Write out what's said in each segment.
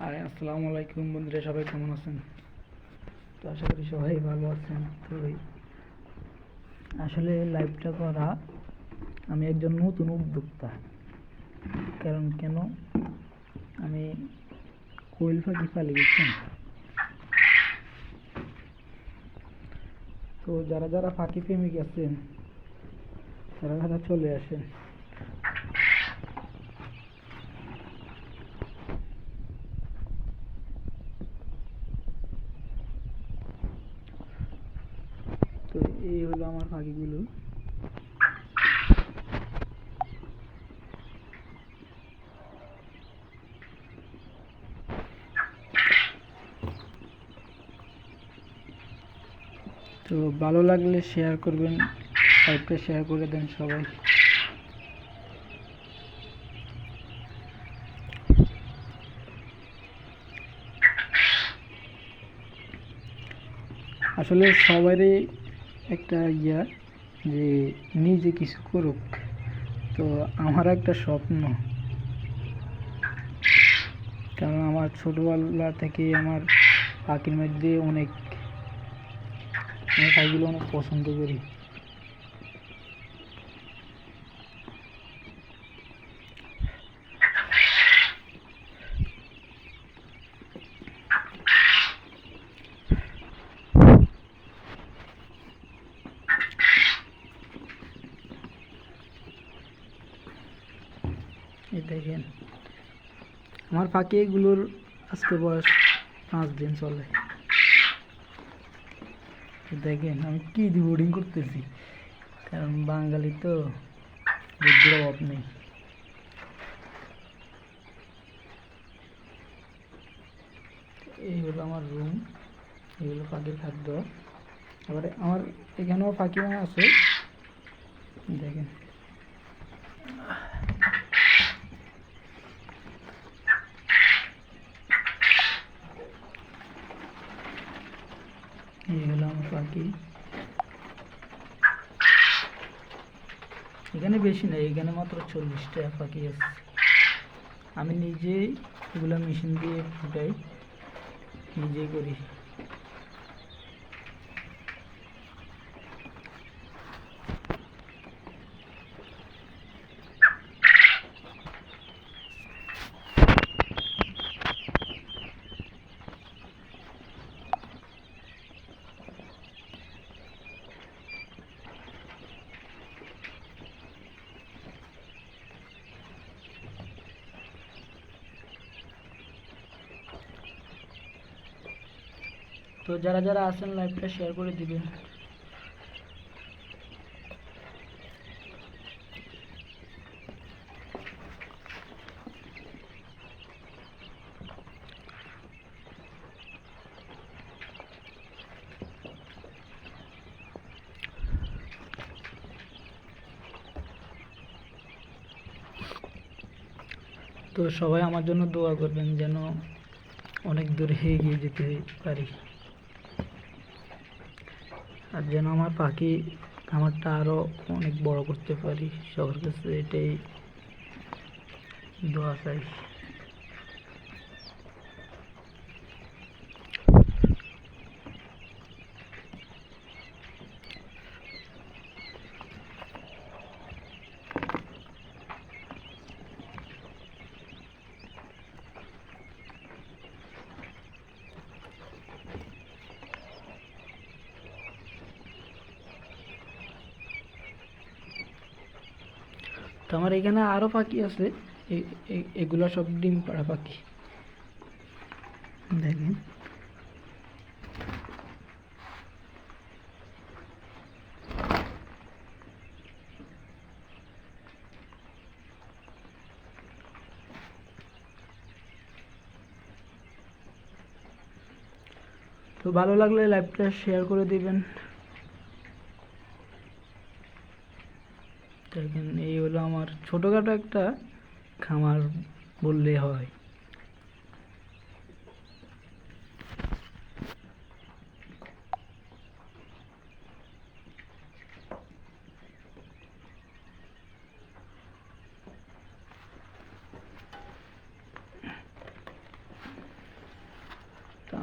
আর আসসালামু আলাইকুম বন্ধুরা, সবাই কেমন আছেন? তো আশা করি সবাই ভালো আছেন। তো আসলে লাইভটা করা, আমি একজন নতুন উদ্যোক্তা। কারণ কেন, আমি কোয়েল পাখি পালি গেছেন। তো যারা যারা পাখি প্রেমিক আছেন তারা চলে আসেন। তো এই হলো আমার পাখিগুলো। তো ভালো লাগলে শেয়ার করবেন, লাইভটা শেয়ার করে দেন সবাই। আসলে সবারই একটা যে নিজে কিছু করুক। তো আমার একটা স্বপ্ন, কারণ আমার ছোটবেলা থেকে আমার পাখির মধ্যে আমি পাখিগুলো অনেক পছন্দ করি। এই দেখেন আমার পাখিগুলোর আজকে বয়স 5 দিন চলে। দেখেন আমি কি দিয়ে বোর্ডিং করতেছি, কারণ বাঙালি তো বুদ্ধির অভাব নেই। এই হলো আমার রুম, এই হলো পাখির খাদ্য। এবারে আমার এখানেও পাখি আছে, দেখেন। এই হলো আমার পাখি। এখানে বেশি নেই, এখানে মাত্র 40টা পাখি আছে। আমি নিজেই এগুলো মেশিন দিয়ে ফুটাই, নিজেই করি। তো যারা যারা আছেন লাইভটা শেয়ার করে দিবেন। তো সবাই আমার জন্য দোয়া করবেন যেন অনেক দূরে এগিয়ে যেতে পারি, আর যেন আমার পাখি আমারটা আরও অনেক বড় করতে পারি। সবার কাছে এটাই দোয়া চাই। তো আমার এখানে আরও পাখি আছে, এগুলো সব ডিম পাড়া পাখি, দেখেন। তো ভালো লাগলে লাইভটা শেয়ার করে দিবেন। দেখেন এই হলো আমার ছোটোখাটো একটা খামার বললে হয়।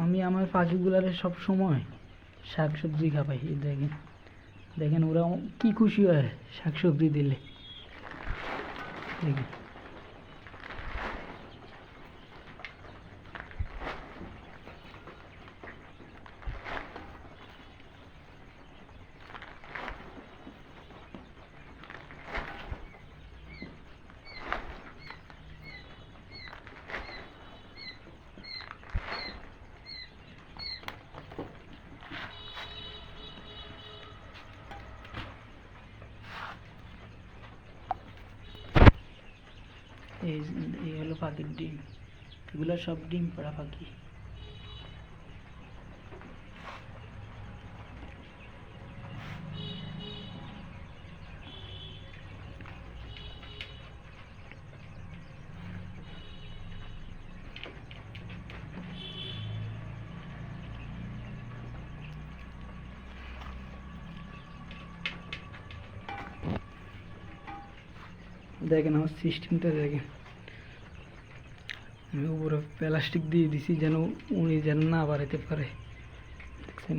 আমি আমার পাখিগুলারে সব সময় শাকসবজি খাওয়াই। এই দেখেন দেখেন ওরা কি খুশি হয় শাকসবজি দিলে। দেখেন এই এই হলো পাখির ডিম, এগুলো সব ডিম পাড়া পাখি। দেখেন আমার সিস্টেমটা দেখেন, আমি উপরে প্লাস্টিক দিয়ে দিছি যেন উনি যেন না বাড়াইতে পারে, দেখছেন।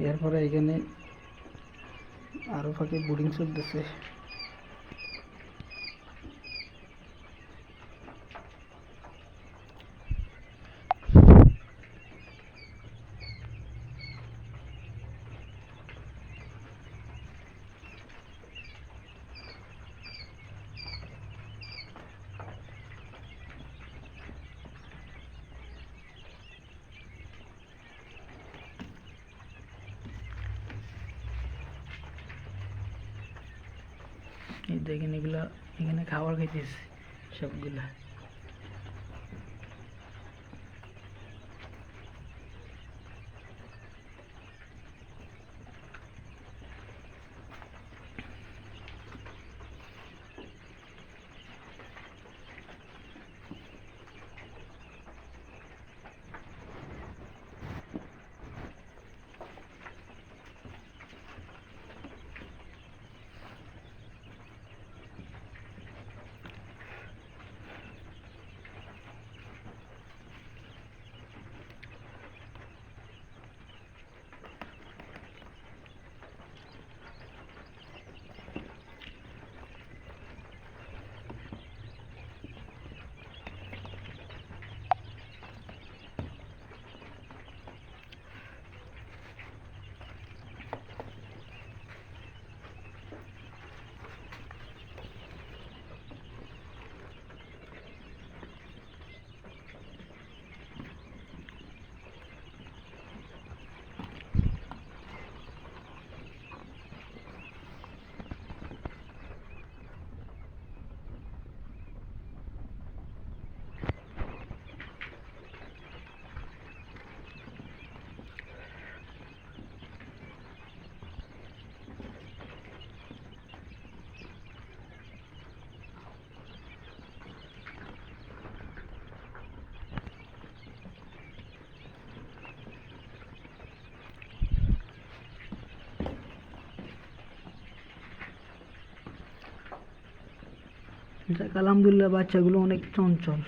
এরপরে এখানে আরো পাখি বোর্ডিং চলতেছে। এই দেখেন এগুলা এখানে খাবার খাইতেছে সবগুলা। যাক আলহামদুলিল্লাহ বাচ্চাগুলো অনেক চঞ্চল,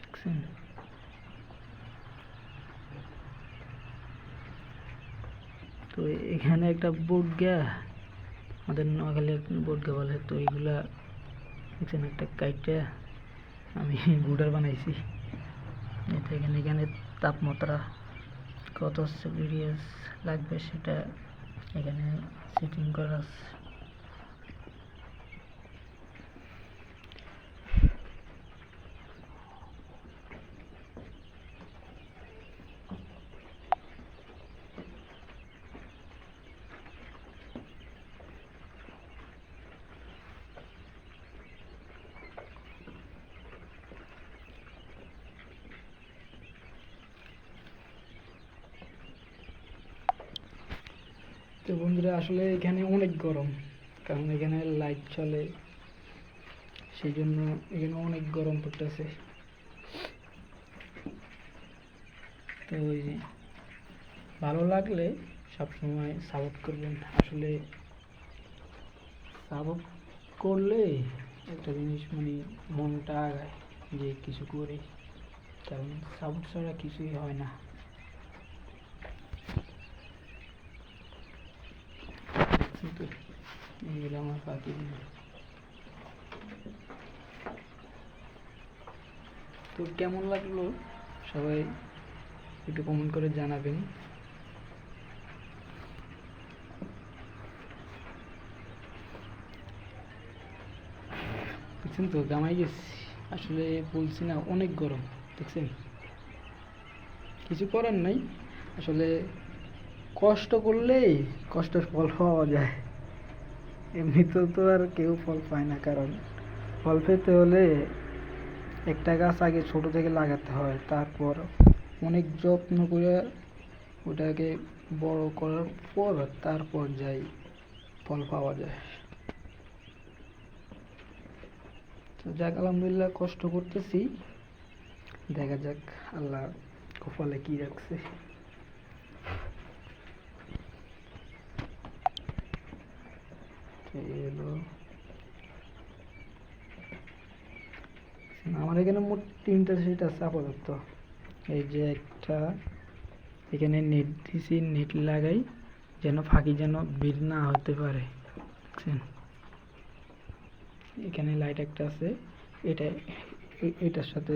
দেখছেন। তো এখানে একটা বটগা, আমাদের নোয়াখালী বটগা বলে, তো এইগুলা দেখছেন একটা কাইটা আমি গুডার বানাইছি। এটা এখানে এখানে তাপমাত্রা কত সেলসিয়াস লাগবে সেটা এখানে সেটিং করা আছে। তো বন্ধুরা আসলে এখানে অনেক গরম, কারণ এখানে লাইট চলে, সেই জন্য এখানে অনেক গরম পড়তেছে। তো ওই যে ভালো লাগলে সবসময় সাপোর্ট করবেন। আসলে সাপোর্ট করলে একটা জিনিস মানে মনটা আগায় যে কিছু করি। কারণ সাপোর্ট ছাড়া কিছুই হয় না। কিন্তু এই হলো আমার পাখি। তো কেমন লাগলো সবাই একটু কমেন্ট করে জানাবেন। দেখছেন তো গামাই গেছি, আসলে বলছি না অনেক গরম, দেখছেন। কিছু করার নাই, আসলে কষ্ট করলেই কষ্টের ফল পাওয়া যায়। এমনিতে তো আর কেউ ফল পায় না, কারণ ফল পেতে হলে একটা গাছ আগে ছোট থেকে লাগাতে হয়, তারপর অনেক যত্ন করে ওটাকে বড় করার পর তারপর যাই ফল পাওয়া যায়। তো যাক, আলহামদুলিল্লাহ কষ্ট করতেছি, দেখা যাক আল্লাহ কপালে কি রাখছে। আমার এখানে মোট 3টা সেট আছে আপাতত। এই যে একটা, এখানে নেট দিছি, নেট লাগাই যেন ফাঁকি যেন বের না হতে পারে, দেখছেন। এখানে লাইট একটা আছে, এটা এটার সাথে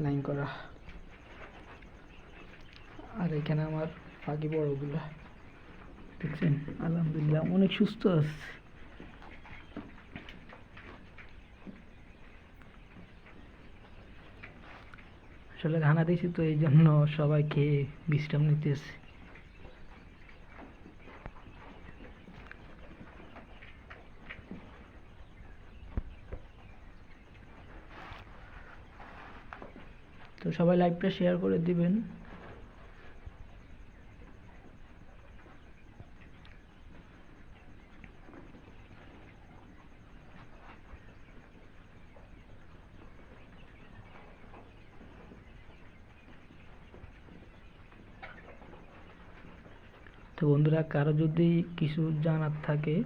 লাইন করা। আর এখানে আমার পাখি বড়গুলা, দেখছেন। আলহামদুলিল্লাহ অনেক সুস্থ আছে। আসলে খানা দিয়েছি তো এই জন্য সবাই খেয়ে বিশ্রাম নিতেছে। তো সবাই লাইভটা শেয়ার করে দিবেন। তো বন্ধুরা, কারো যদি কিছু জানার থাকে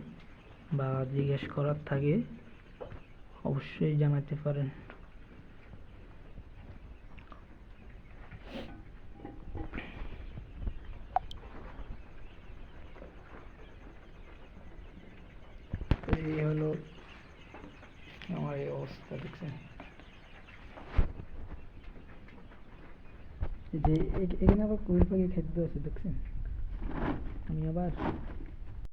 বা জিজ্ঞেস করার থাকে অবশ্যই জানাতে পারেন। এই হলো আমার এই অবস্থা, দেখছেন। এই যে এখানে আবার কোয়েল পাখি খাদ্য আছে, দেখছেন। আমি আবার